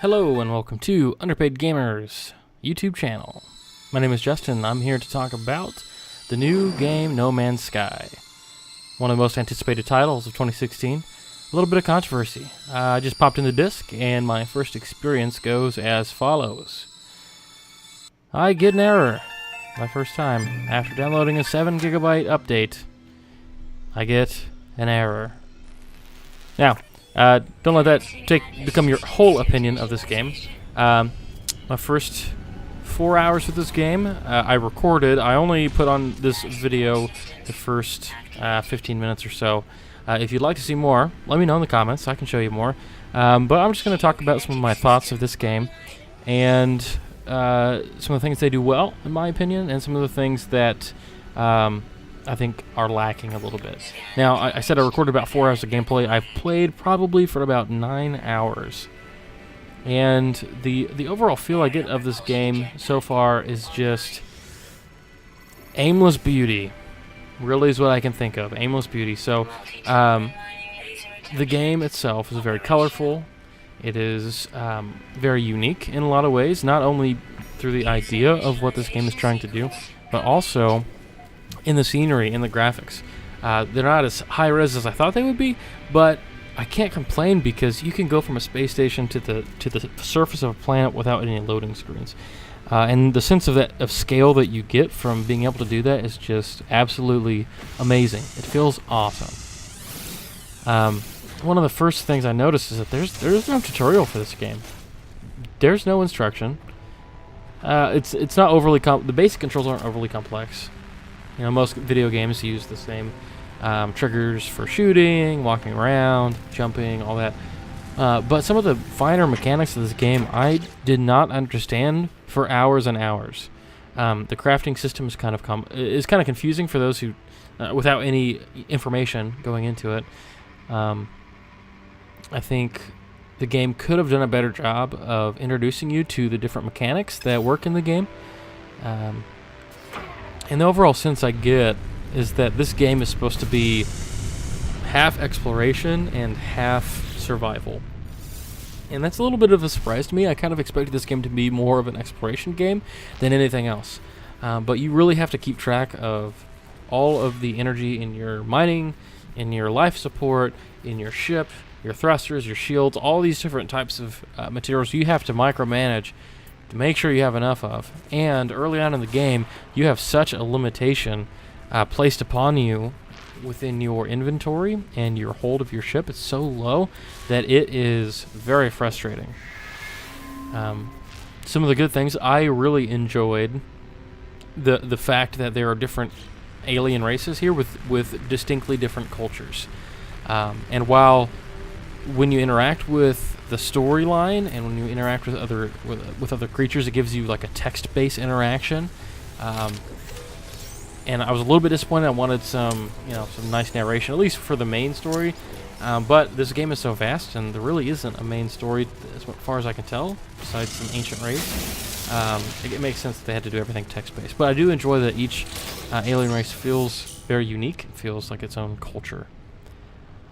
Hello and welcome to Underpaid Gamers YouTube channel. My name is Justin. I'm here to talk about the new game No Man's Sky. One of the most anticipated titles of 2016. A little bit of controversy. I just popped in the disc and my first experience goes as follows. I get an error. My first time. After downloading a 7 gigabyte update, I get an error. Now, don't let that become your whole opinion of this game. My first 4 hours with this game, I recorded. I only put on this video the first 15 minutes or so. If you'd like to see more, let me know in the comments. I can show you more. But I'm just going to talk about some of my thoughts of this game and some of the things they do well, in my opinion, and some of the things that I think are lacking a little bit. Now, I said I recorded about 4 hours of gameplay. I've played probably for about 9 hours. And the overall feel I get of this game so far is just aimless beauty. Really is what I can think of. Aimless beauty. So, the game itself is very colorful. It is very unique in a lot of ways, not only through the idea of what this game is trying to do, but also in the scenery, in the graphics. They're not as high-res as I thought they would be, but I can't complain because you can go from a space station to the surface of a planet without any loading screens. And the sense of scale that you get from being able to do that is just absolutely amazing. It feels awesome. One of the first things I noticed is that there's no tutorial for this game. There's no instruction. It's not overly the basic controls aren't overly complex. You know, most video games use the same triggers for shooting, walking around, jumping, all that. But some of the finer mechanics of this game I did not understand for hours and hours. The crafting system is kind of confusing for those who, without any information going into it. I think the game could have done a better job of introducing you to the different mechanics that work in the game. And the overall sense I get is that this game is supposed to be half exploration and half survival. And that's a little bit of a surprise to me. I kind of expected this game to be more of an exploration game than anything else. But you really have to keep track of all of the energy in your mining, in your life support, in your ship, your thrusters, your shields, all these different types of materials you have to micromanage to make sure you have enough of. And early on in the game, you have such a limitation placed upon you within your inventory and your hold of your ship. It's so low that it is very frustrating. Some of the good things, I really enjoyed the fact that there are different alien races here with distinctly different cultures. And while when you interact with the storyline and when you interact with other creatures, it gives you like a text-based interaction. And I was a little bit disappointed. I wanted some nice narration, at least for the main story. But this game is so vast, and there really isn't a main story as far as I can tell, besides some ancient race. It makes sense that they had to do everything text-based. But I do enjoy that each alien race feels very unique. It feels like its own culture.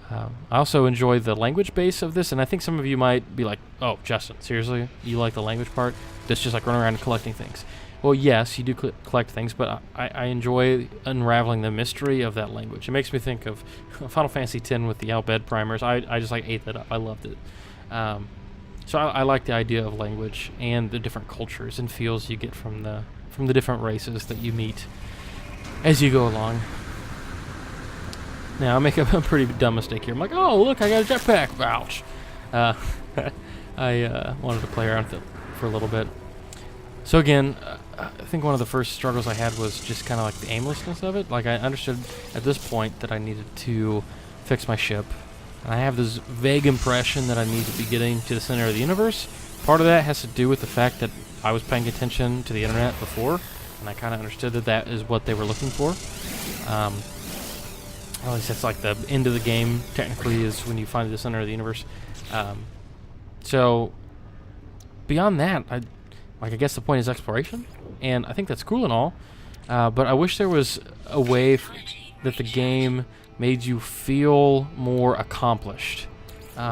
I also enjoy the language base of this, and I think some of you might be like, oh, Justin, seriously? You like the language part? That's just like running around and collecting things. Well, yes, you do collect things, but I enjoy unraveling the mystery of that language. It makes me think of Final Fantasy X with the Al-Bhed primers. I just ate that up. I loved it. So I like the idea of language and the different cultures and feels you get from the different races that you meet as you go along. Now, I make a pretty dumb mistake here. I'm like, oh, look, I got a jetpack. Ouch. I wanted to play around with it for a little bit. So again, I think one of the first struggles I had was just kind of like the aimlessness of it. Like, I understood at this point that I needed to fix my ship. And I have this vague impression that I need to be getting to the center of the universe. Part of that has to do with the fact that I was paying attention to the internet before, and I kind of understood that is what they were looking for. At least that's like the end of the game, technically, is when you find the center of the universe. So, beyond that, I guess the point is exploration, and I think that's cool and all, but I wish there was a way that the game made you feel more accomplished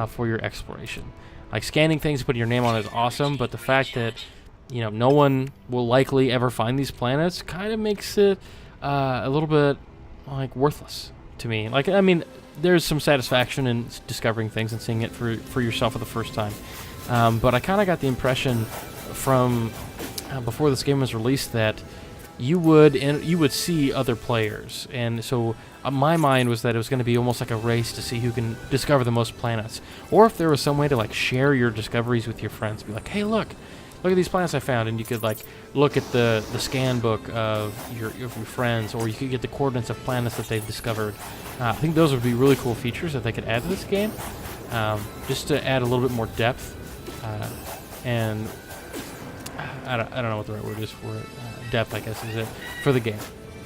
for your exploration. Like, scanning things, putting your name on is awesome, but the fact that, no one will likely ever find these planets kind of makes it a little bit, like, worthless to me. Like, I mean, there's some satisfaction in discovering things and seeing it for yourself for the first time. But I kind of got the impression from before this game was released that you would see other players, and so my mind was that it was going to be almost like a race to see who can discover the most planets, or if there was some way to like share your discoveries with your friends, be like, hey, look at these planets I found, and you could like look at the scan book of your friends, or you could get the coordinates of planets that they've discovered. I think those would be really cool features that they could add to this game, just to add a little bit more depth, and I don't know what the right word is for it. Depth, I guess, is it for the game.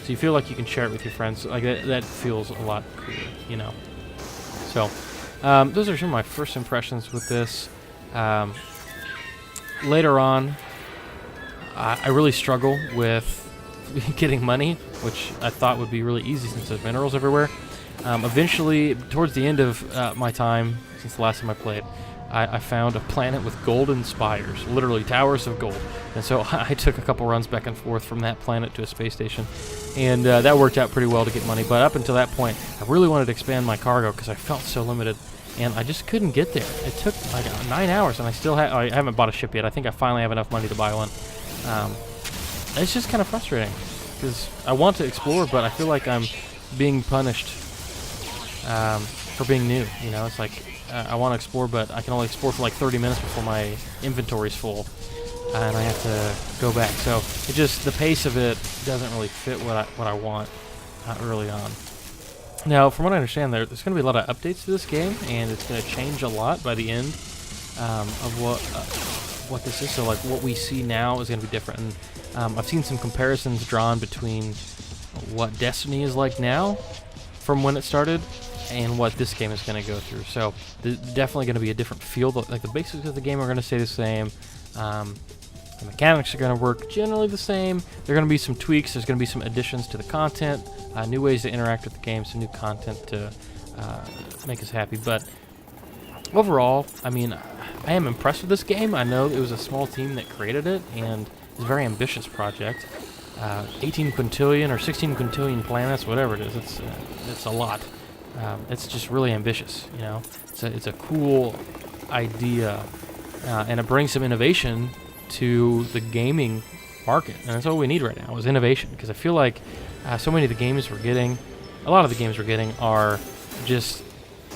So you feel like you can share it with your friends. Like that feels a lot cooler, So those are some of my first impressions with this. Later on, I really struggle with getting money, which I thought would be really easy since there's minerals everywhere. Eventually, towards the end of my time, since the last time I played, I found a planet with golden spires, literally towers of gold. And so I took a couple runs back and forth from that planet to a space station, and that worked out pretty well to get money. But up until that point, I really wanted to expand my cargo because I felt so limited, and I just couldn't get there. It took like 9 hours, and I haven't bought a ship yet. I think I finally have enough money to buy one. It's just kind of frustrating because I want to explore, but I feel like I'm being punished for being new. It's like I want to explore, but I can only explore for like 30 minutes before my inventory's full, and I have to go back. So the pace of it doesn't really fit what I want early on. Now, from what I understand, there's going to be a lot of updates to this game, and it's going to change a lot by the end of what this is. So, like, what we see now is going to be different. And I've seen some comparisons drawn between what Destiny is like now from when it started and what this game is going to go through. So definitely going to be a different feel. Like, the basics of the game are going to stay the same. The mechanics are going to work generally the same. There are going to be some tweaks. There's going to be some additions to the content, new ways to interact with the game, some new content to make us happy. But overall, I mean, I am impressed with this game. I know it was a small team that created it, and it's a very ambitious project. 18 quintillion or 16 quintillion planets, whatever it is, it's a lot. It's just really ambitious, It's a cool idea, and it brings some innovation to the gaming market, and that's all we need right now is innovation. Because I feel like so many of the games we're getting, a lot of the games we're getting are just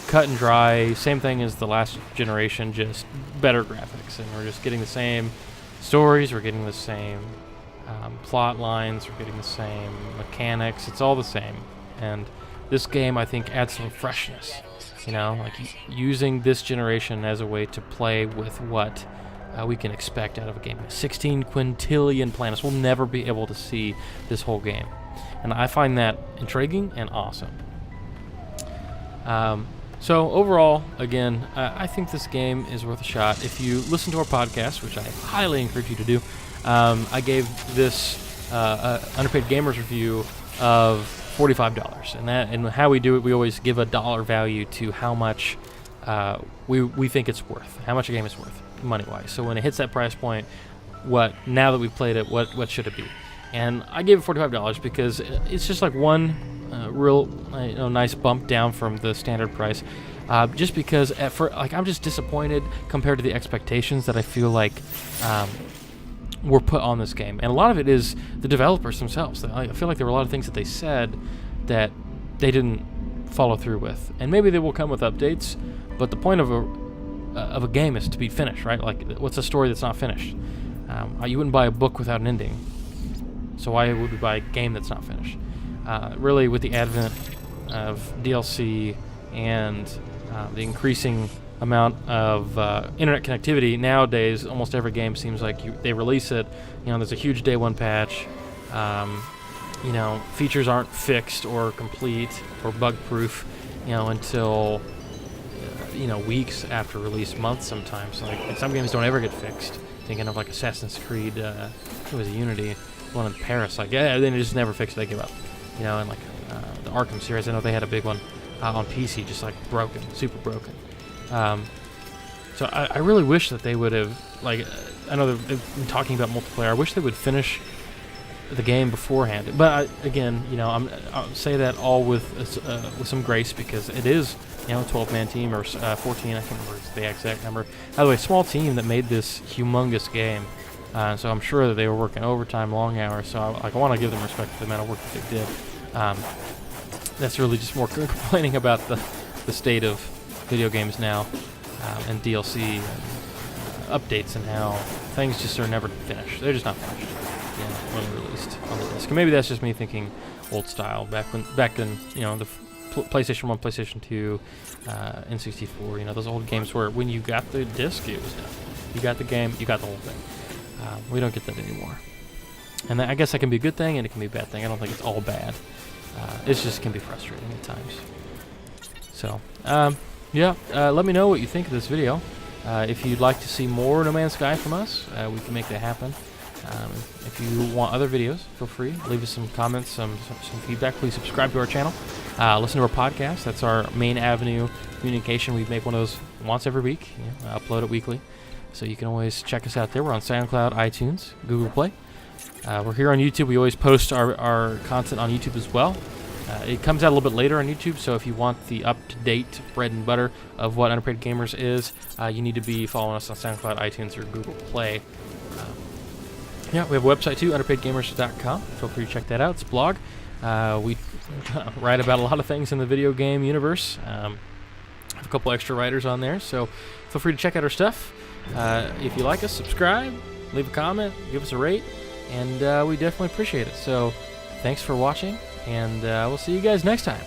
cut and dry, same thing as the last generation, just better graphics, and we're just getting the same stories, we're getting the same plot lines, we're getting the same mechanics. It's all the same, and this game, I think, adds some freshness, like using this generation as a way to play with what we can expect out of a game. 16 quintillion planets. We'll never be able to see this whole game, and I find that intriguing and awesome. So overall, again, I think this game is worth a shot. If you listen to our podcast, which I highly encourage you to do, I gave this Underpaid Gamers review of $45, and how we do it, we always give a dollar value to how much we think it's worth, how much a game is worth money-wise. So when it hits that price point, now that we've played it, what should it be? And I gave it $45 because it's just like one real nice bump down from the standard price. Just because I'm just disappointed compared to the expectations that I feel like were put on this game, and a lot of it is the developers themselves. I feel like there were a lot of things that they said that they didn't follow through with, and maybe they will come with updates. But the point of a game is to be finished, right? Like, what's a story that's not finished? You wouldn't buy a book without an ending, so why would we buy a game that's not finished? Really, with the advent of DLC and the increasing amount of internet connectivity nowadays, almost every game seems like they release it. There's a huge day one patch. Features aren't fixed or complete or bug proof, until weeks after release, months sometimes. Like some games don't ever get fixed. Thinking of like Assassin's Creed, it was Unity, one in Paris. Like, yeah, they just never fixed it. They give up. And like the Arkham series, I know they had a big one on PC, just like broken, super broken. So So I really wish that they would have, like, I know they've been talking about multiplayer. I wish they would finish the game beforehand. But again, I'll say that all with some grace, because it is, a 12-man team or 14. I can't remember the exact number. By the way, small team that made this humongous game. So I'm sure that they were working overtime, long hours. So I want to give them respect for the amount of work that they did. That's really just more complaining about the state of video games now, and DLC and updates, and how things just are never finished. They're just not finished when they're released on the disc. And maybe that's just me thinking old style, back in the PlayStation 1, PlayStation 2, N64, those old games where when you got the disc, it was done. You got the game, you got the whole thing. We don't get that anymore. And I guess that can be a good thing, and it can be a bad thing. I don't think it's all bad. It just can be frustrating at times. So, let me know what you think of this video. If you'd like to see more No Man's Sky from us, we can make that happen. If you want other videos, feel free. Leave us some comments, some feedback. Please subscribe to our channel. Listen to our podcast. That's our main avenue of communication. We make one of those once every week. Upload it weekly. So you can always check us out there. We're on SoundCloud, iTunes, Google Play. We're here on YouTube. We always post our content on YouTube as well. It comes out a little bit later on YouTube, so if you want the up-to-date bread and butter of what Underpaid Gamers is, you need to be following us on SoundCloud, iTunes, or Google Play. We have a website too, underpaidgamers.com. Feel free to check that out. It's a blog. We write about a lot of things in the video game universe. Have a couple extra writers on there, so feel free to check out our stuff. If you like us, subscribe, leave a comment, give us a rate, and we definitely appreciate it. So thanks for watching, and we'll see you guys next time.